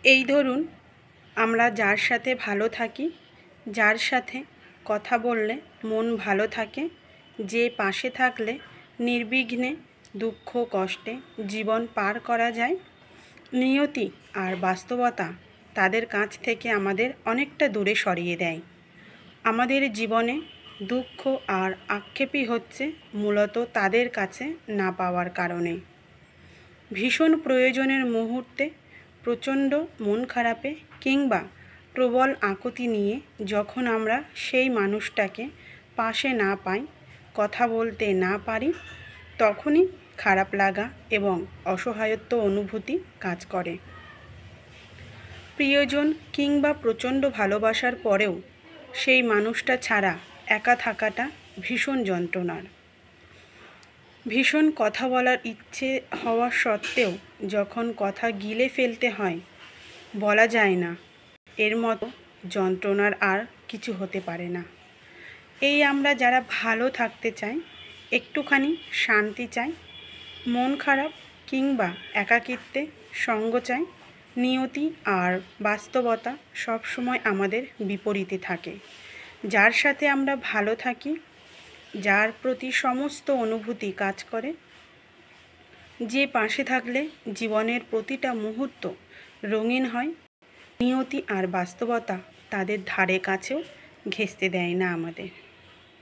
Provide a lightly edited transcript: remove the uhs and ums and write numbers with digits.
এই ধরুন, আমরা যার সাথে ভালো থাকি, যার সাথে কথা বললে মন ভালো থাকে, যে পাশে থাকলে নির্বিঘ্নে দুঃখ কষ্টে জীবন পার করা যায়, নিয়তি আর বাস্তবতা তাদের কাছ থেকে আমাদের অনেকটা দূরে সরিয়ে দেয়। আমাদের জীবনে দুঃখ আর আক্ষেপই হচ্ছে মূলত তাদের কাছে না পাওয়ার কারণে। ভীষণ প্রয়োজনের মুহূর্তে, প্রচণ্ড মন খারাপে কিংবা প্রবল আকুতি নিয়ে যখন আমরা সেই মানুষটাকে পাশে না পাই, কথা বলতে না পারি, তখনই খারাপ লাগা এবং অসহায়ত্ব অনুভূতি কাজ করে। প্রিয়জন কিংবা প্রচণ্ড ভালোবাসার পরেও সেই মানুষটা ছাড়া একা থাকাটা ভীষণ যন্ত্রণার। ভীষণ কথা বলার ইচ্ছে হওয়া সত্ত্বেও যখন কথা গিলে ফেলতে হয়, বলা যায় না, এর মতো যন্ত্রণার আর কিছু হতে পারে না। এই আমরা যারা ভালো থাকতে চাই, একটুখানি শান্তি চাই, মন খারাপ কিংবা একাকিত্বে সঙ্গ চাই, নিয়তি আর বাস্তবতা সবসময় আমাদের বিপরীতে থাকে। যার সাথে আমরা ভালো থাকি, যার প্রতি সমস্ত অনুভূতি কাজ করে, যে পাশে থাকলে জীবনের প্রতিটা মুহূর্ত রঙিন হয়, নিয়তি আর বাস্তবতা তাদের ধারে কাছেও ঘেঁষতে দেয় না আমাদের।